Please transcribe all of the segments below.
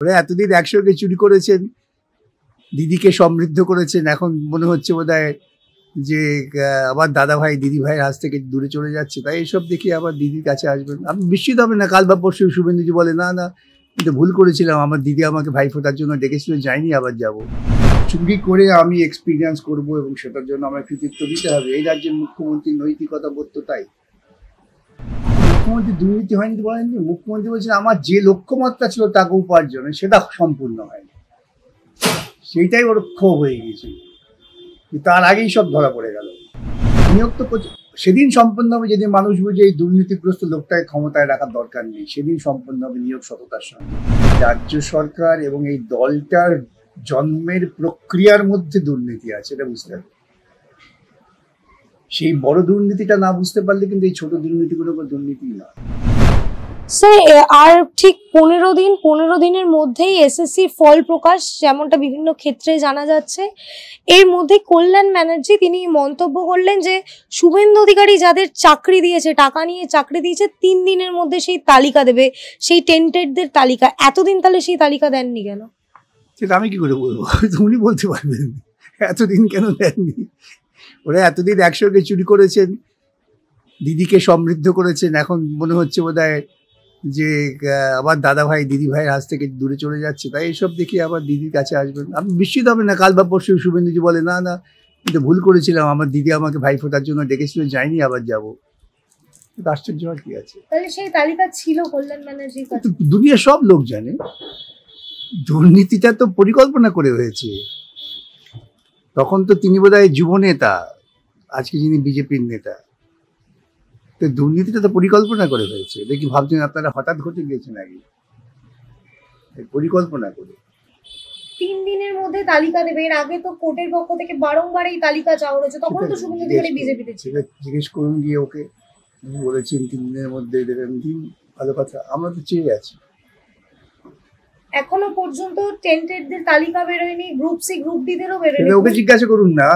ওরা এতদিন একসঙ্গে চুরি করেছেন, দিদিকে সমৃদ্ধ করেছেন, এখন মনে হচ্ছে বোধহয় যে আমার দাদা ভাই দিদি ভাইয়ের হাত থেকে দূরে চলে যাচ্ছে, তাই এসব দেখে আবার দিদির কাছে আসবেন। আপনি বিস্মিত হবেন না, কাল বা পরশু শুভেন্দুজি বলে না না কিন্তু ভুল করেছিলাম, আমার দিদি আমাকে ভাই ফোটার জন্য ডেকেছিল, যাইনি, আবার যাব। চুরি করে আমি এক্সপিরিয়েন্স করব এবং সেটার জন্য আমার কৃতিত্ব দিতে হবে। এই রাজ্যের মুখ্যমন্ত্রীর নৈতিকতা বোধ তো তাই। মুখ্যমন্ত্রী দুর্নীতি হয়নি বলেননি, মুখ্যমন্ত্রী বলছেন আমার যে লক্ষ্যমাত্রা ছিল টাকা উপার্জনে সেটা সম্পূর্ণ হয়নি, সেইটাই ওর ক্ষোভ হয়ে গিয়েছে। তার আগেই সব ধরা পড়ে গেল। নিয়োগ তো সেদিন সম্পন্ন হবে যেদিন মানুষ বুঝে এই দুর্নীতিগ্রস্ত লোকটাকে ক্ষমতায় রাখার দরকার নেই, সেদিন সম্পন্ন হবে নিয়োগ সততার সঙ্গে। রাজ্য সরকার এবং এই দলটার জন্মের প্রক্রিয়ার মধ্যে দুর্নীতি আছে, এটা বুঝতে হবে। সেই বড় দুর্নীতিটা না বুঝতে পারলে কিন্তু এই ছোট দুর্নীতিগুলো দুর্নীতি না। আর ঠিক 15 দিনের মধ্যেই এসএসসি ফল প্রকাশ, যেমনটা বিভিন্ন ক্ষেত্রে জানা যাচ্ছে। এর মধ্যে কল্যাণ ব্যানার্জি তিনি মন্তব্য করলেন যে শুভেন্দু অধিকারী যাদের চাকরি দিয়েছে, টাকা নিয়ে চাকরি দিয়েছে, 3 দিনের মধ্যে সেই তালিকা দেবে, সেই টেন্টেডদের তালিকা। এতদিন তাহলে সেই তালিকা দেননি কেন? সেটা আমি কি করে বলবো, উনি বলতে পারবেন এতদিন কেন দেননি। ওরা এতদিন একসঙ্গে চুরি করেছেন, দিদিকে সমৃদ্ধ করেছেন, এখন মনে হচ্ছে বোধহয় যে আমার দাদা ভাই দিদি ভাইয়ের হাত থেকে দূরে চলে যাচ্ছে, তাই এসব দেখে আবার দিদির কাছে আসবেন। আপনি বিস্মিত হবেন না, কাল বা পরশু শুভেন্দুজি বলে না না কিন্তু ভুল করেছিলাম, আমার দিদি আমাকে ভাই ফোটার জন্য ডেকেছিল, যাইনি, আবার যাব। আশ্চর্য হওয়ার কি আছে? তাহলে সেই তালিকা ছিল কল্যাণ ব্যানার্জির কাছে। দুনিয়ার সব লোক জানে দুর্নীতিটা তো পরিকল্পনা করে হয়েছে। তখন তো তিনি বোধহয় যুব নেতা, আজকে যিনি বিজেপির নেতা। তো দুর্নীতিটা তো পরিকল্পনা করে হয়েছে, দেখি ভাবছেন আপনারা হঠাৎ ঘটে গিয়েছেন, আগে পরিকল্পনা করে। 3 দিনের মধ্যে তালিকা দেবে, এর আগে তো কোর্টের পক্ষ থেকে বারংবার এই তালিকা চাওয়া হয়েছে, তখন তো শুভেন্দু অধিকারী বিজেপিতে ছিল। জিজ্ঞেস করুন গিয়ে ওকে, বলেছেন 3 দিনের মধ্যে দেবেন, দিন, ভালো কথা, আমরা তো চেয়ে আছি। এখনো পর্যন্ত টেন্টেডদের তালিকা বেরোয়নি, গ্রুপ সি গ্রুপ ডি দেরও বেরোয়নি। ওকে জিজ্ঞাসা করুন না,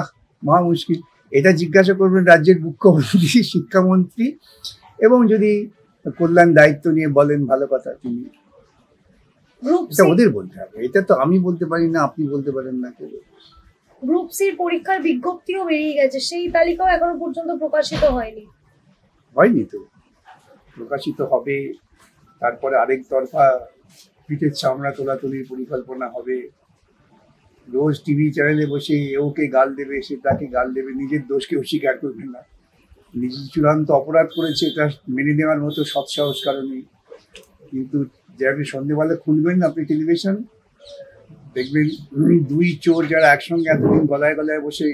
মহা মুশকিল। এটা জিজ্ঞাসা করবেন রাজ্যের মুখ্যমন্ত্রী, শিক্ষামন্ত্রী, এবং যদি কল্যাণ দায়িত্ব নিয়ে বলেন ভালো কথা, তিনি এটা ওদের বলতে হবে, এটা তো আমি বলতে পারি না, আপনি বলতে পারেন না। গ্রুপ সির পরীক্ষার বিজ্ঞপ্তিও বেরিয়ে গেছে, সেই তালিকাও এখনো পর্যন্ত প্রকাশিত হয়নি। তো প্রকাশিত হবে, তারপরে আরেক তরফা পিঠের চামড়া তোলাতুলির পরিকল্পনা হবে। রোজ টিভি চ্যানেলে বসে ওকে গাল দেবে, সে তাকে গাল দেবে, নিজের দোষকে অস্বীকার করবে না। নিজে চূড়ান্ত অপরাধ করেছে, এটা মেনে নেওয়ার মতো সৎসাহস কারণে। কিন্তু যে আপনি সন্ধ্যেবেলা খুলবেন আপনি টেলিভিশন, দেখবেন 2 চোর যারা একসঙ্গে এতদিন গলায় গলায় বসে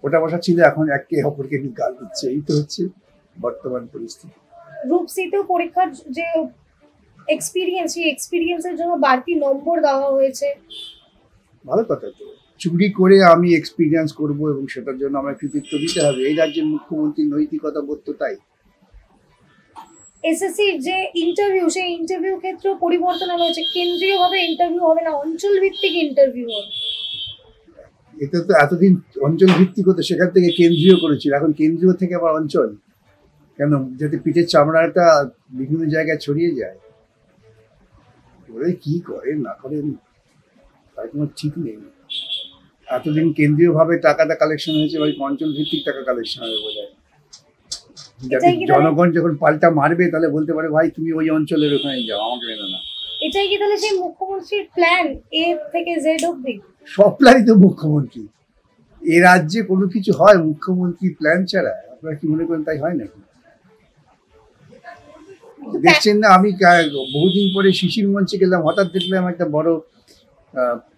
ওটা বসা ছিল, এখন একে অপরকে গাল দিচ্ছে। এই তো হচ্ছে বর্তমান পরিস্থিতি। গ্রুপ সি তেও পরীক্ষার যে এক্সপিরিয়েন্স, সেই এক্সপিরিয়েন্সের জন্য বাড়তি নম্বর দেওয়া হয়েছে। ভালো কথা তো, চুরি করে আমি এক্সপিরিয়েন্স করব এবং সেটার জন্য আমার কৃতিত্ব দিতে হবে। এই রাজ্যের মুখ্যমন্ত্রীর নৈতিকতা বোধ তো তাই। এসএসসির যে ইন্টারভিউ, সেই ইন্টারভিউ ক্ষেত্রে পরিবর্তন হয়েছে, কেন্দ্রীয়ভাবে ইন্টারভিউ হবে না, অঞ্চল ভিত্তিক ইন্টারভিউ হবে। এটা তো এতদিন অঞ্চল ভিত্তিক হতো, সেখান থেকে কেন্দ্রীয় করেছিল, এখন কেন্দ্রীয় থেকে আবার অঞ্চল কেন? যাতে পিঠের চামড়াটা বিভিন্ন জায়গায় ছড়িয়ে যায়। ওরা কি করেন না করেন তার কোনো ঠিক নেই। এতদিন কেন্দ্রীয় ভাবে টাকাটা কালেকশন হয়েছে, ওই অঞ্চল ভিত্তিক টাকা কালেকশন হবে বোঝায়। যাতে জনগণ যখন পাল্টা মারবে তাহলে বলতে পারে ভাই তুমি ওই অঞ্চলের ওখানে যাও, আমাকে মেনে না। এটাই কি তাহলে সেই মুখ্যমন্ত্রীর প্ল্যান, এ থেকে জেড অবধি? সব প্ল্যানই তো মুখ্যমন্ত্রী। এ রাজ্যে কোনো কিছু হয় মুখ্যমন্ত্রী প্ল্যান ছাড়া? আপনারা কি মনে করেন তাই হয় নাকি? দেখছেন না, আমি বহুদিন পরে শিশির মঞ্চে গেলাম, হঠাৎ দেখলাম একটা বড়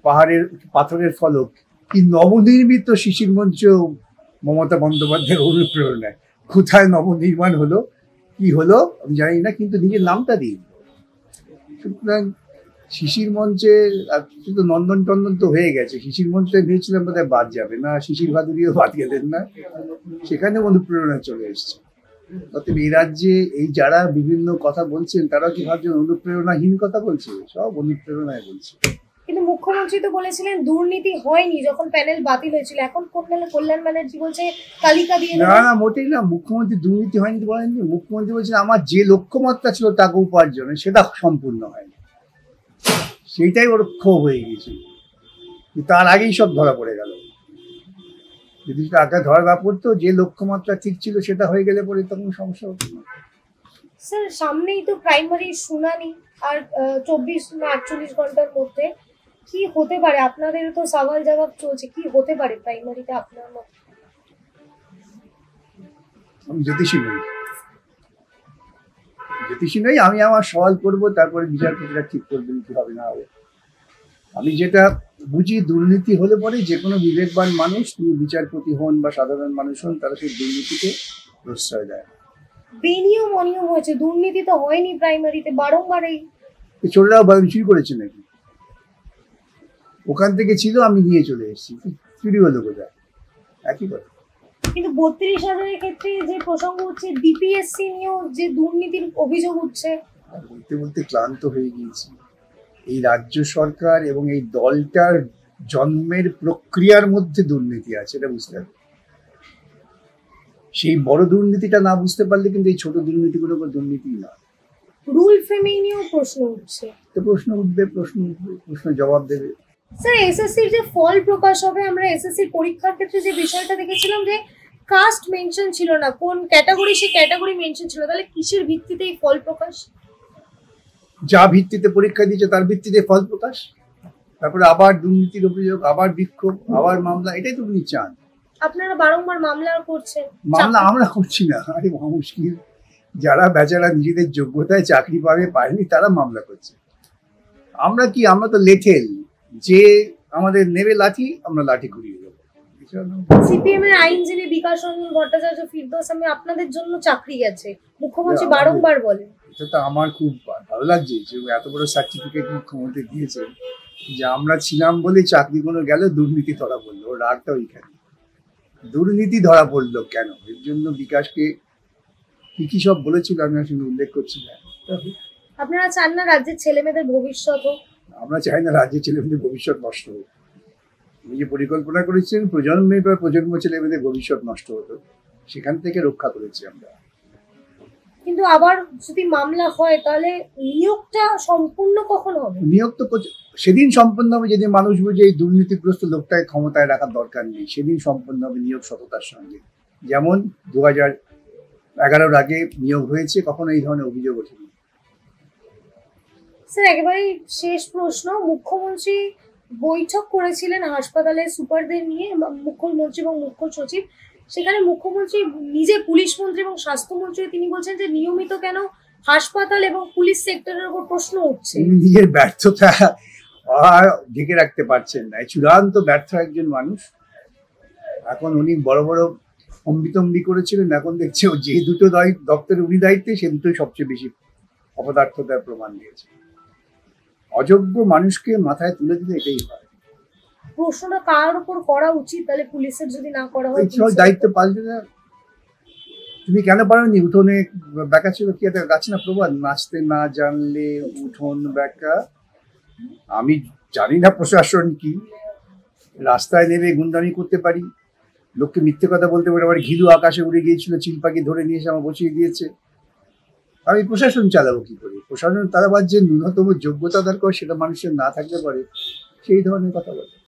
পাহাড়ের পাথরের ফলক, কি নবনির্মিত শিশির মঞ্চ মমতা বন্দ্যোপাধ্যায়ের অনুপ্রেরণায়। কোথায় নবনির্মাণ হলো, কি হলো আমি জানি না, কিন্তু নিজের নামটা দিই। সুতরাং শিশির মঞ্চে শুধু নন্দন টন্দন তো হয়ে গেছে, শিশির মঞ্চে ভেবেছিলাম বোধহয় বাদ যাবে না, শিশির ভাদুরীও বাদ গেলেন না, সেখানে অনুপ্রেরণা চলে এসছে। অতএব এই রাজ্যে এই যারা বিভিন্ন কথা বলছেন তারা কি ভাবছেন অনুপ্রেরণাহীন কথা বলছে? সব অনুপ্রেরণায় বলছে। কিন্তু মুখ্যমন্ত্রী তো বলেছিলেন দুর্নীতি হয়নি যখন প্যানেল বাতিল হয়েছিল, এখন কল্যাণ ব্যানার্জি বলছে তালিকা দিয়ে। না না, মোটেই না, মুখ্যমন্ত্রী দুর্নীতি হয়নি বলেননি। মুখ্যমন্ত্রী বলছেন আমার যে লক্ষ্যমাত্রা ছিল টাকা উপার্জনে সেটা সম্পূর্ণ হয়নি, সেইটাই ওর ক্ষোভ হয়ে গিয়েছিল। তার আগেই সব ধরা পড়ে গেল। যদি আগে ধরা না পড়তো, যে লক্ষ্যমাত্রা ঠিক ছিল সেটা হয়ে গেলে পরে তখন সমস্যা হতো না। স্যার সামনেই তো প্রাইমারি শুনানি, আর 24 না 48 ঘন্টার মধ্যে কি হতে পারে? আপনাদের তো সওয়াল জবাব চলছে, কি হতে পারে প্রাইমারিতে আপনার মতে? আমি জ্যোতিষী নই, আমি আমার সওয়াল করবো, তারপরে বিচারপতিরা ঠিক করবেন কি হবে না হবে। আমি যেটা বুঝি, দুর্নীতি হলে পরে যে কোনো বিবেকবান মানুষ, তিনি বিচারপতি হন বা সাধারণ মানুষ হন, তারা সেই দুর্নীতিকে প্রশ্রয় দেয়। বেনিয়ম অনিয়ম হয়েছে, দুর্নীতি তো হয়নি প্রাইমারিতে, বারংবার এই চোরেরাও চুরি করেছে নাকি? ওখান থেকে ছিল, আমি নিয়ে চলে এসেছি, চুরি হলো কোথায়? একই কথা। কিন্তু 32,000-এর ক্ষেত্রে যে প্রসঙ্গ হচ্ছে, ডিপিএসসি নিয়েও যে দুর্নীতির অভিযোগ উঠছে। বলতে বলতে ক্লান্ত হয়ে গিয়েছি। এই রাজ্য সরকার এবং এই দলটার জন্মের প্রক্রিয়ার মধ্যে দুর্নীতি আছে, এটা বুঝতে হবে। সেই বড় দুর্নীতিটা না বুঝতে পারলে কিন্তু এই ছোট দুর্নীতিগুলো দুর্নীতি না। রুল ফ্রেমিং নিয়েও প্রশ্ন উঠছে। তো প্রশ্ন উঠবে, প্রশ্ন জবাব দেবে। স্যার এসএসসির যে ফল প্রকাশ হবে, আমরা এসএসসির পরীক্ষার ক্ষেত্রে যে বিষয়টা দেখেছিলাম যে কাস্ট মেনশন ছিল না, কোন ক্যাটাগরি, সেই ক্যাটাগরি মেনশন ছিল, তাহলে কিসের ভিত্তিতে এই ফল প্রকাশ? যা ভিত্তিতে পরীক্ষা দিয়েছে তার ভিত্তিতে ফল প্রকাশ, তারপরে আবার দুর্নীতির অভিযোগ, আবার বিক্ষোভ, আবার মামলা, এটাই তো উনি চান। আপনারা বারংবার মামলা করছেন। মামলা আমরা করছি না, আরে মুশকিল। যারা বেচারা নিজেদের যোগ্যতায় চাকরি পায়নি তারা মামলা করছে। আমরা কি, আমরা তো লেঠেল, যে আমাদের নেবে লাঠি, আমরা লাঠি ঘুরিয়ে দেবো। সিপিএম এর আইনজীবী বিকাশ রঞ্জন ভট্টাচার্য ফিরদৌস, আমি আপনাদের জন্য চাকরি গেছে, মুখ্যমন্ত্রী বারংবার বলেন। এটা তো আমার খুব ভালো লাগছে যে এত বড় সার্টিফিকেট মুখ্যমন্ত্রী দিয়েছে, যে আমরা ছিলাম বলে চাকরিগুলো গেল, দুর্নীতি ধরা পড়লো। ওর রাগটা ওইখানে, দুর্নীতি ধরা পড়লো কেন, এর জন্য বিকাশকে কি সব বলেছিল আমি আসলে উল্লেখ করছি না। আপনারা চান না রাজ্যের ছেলে মেয়েদের ভবিষ্যৎ হোক? আমরা চাই না রাজ্যের ছেলে মেয়েদের ভবিষ্যৎ নষ্ট হোক। উনি যে পরিকল্পনা করেছেন প্রজন্মের পর প্রজন্ম ছেলে মেয়েদের ভবিষ্যৎ নষ্ট হতো, সেখান থেকে রক্ষা করেছি আমরা। কিন্তু আবার যদি মামলা হয়, তাহলে নিয়োগটা সম্পূর্ণ কখন হবে? নিয়োগ তো সেদিন সম্পন্ন হবে যেদিন মানুষ বুঝে এই দুর্নীতিগ্রস্ত লোকটাকে ক্ষমতায় রাখার দরকার নেই, সেদিন সম্পন্ন হবে নিয়োগ সততার সঙ্গে। যেমন 2011-র আগে নিয়োগ হয়েছে, কখনো এই ধরনের অভিযোগ ওঠেনি। স্যার একেবারে শেষ প্রশ্ন, মুখ্যমন্ত্রী বৈঠক করেছিলেন হাসপাতালের সুপারদের নিয়ে, মুখ্যমন্ত্রী এবং মুখ্য সচিব, সেখানে মুখ্যমন্ত্রী নিজে, পুলিশ মন্ত্রী এবং স্বাস্থ্যমন্ত্রী, তিনি বলছেন যে নিয়মিত কেন হাসপাতাল এবং পুলিশ সেক্টরের উপর প্রশ্ন উঠছে। নিজের ব্যর্থতা আর ঢেকে রাখতে পারছেন না, চূড়ান্ত ব্যর্থ একজন মানুষ। এখন উনি বড় বড় অম্বিতম্বি করেছিলেন, এখন দেখছে যে দুটো দপ্তরে উনি দায়িত্বে, সে দুটোই সবচেয়ে বেশি অপদার্থতার প্রমাণ দিয়েছে। অযোগ্য মানুষকে মাথায় তুলে দিলে এটাই হয়। প্রশ্নটা কার উপর করা উচিত তাহলে, পুলিশের যদি না করা হয়? দায়িত্ব পাল্টে না। তুমি কেন পারোনি? উঠোনে বেকা ছিল, কি একটা গাছ না প্রবাদ, নাচতে না জানলে উঠোন বেকা। আমি জানি না প্রশাসন কি, রাস্তায় নেমে গুন্ডামি করতে পারি, লোককে মিথ্যে কথা বলতে পারি, আবার ঘিলু আকাশে উড়ে গিয়েছিল, চিল পাখি ধরে নিয়ে এসে আমার বসিয়ে দিয়েছে। আমি প্রশাসন চালাবো কি করে? প্রশাসন চালাবার যে ন্যূনতম যোগ্যতা দরকার সেটা মানুষের না থাকতে পারে, সেই ধরনের কথা বলে।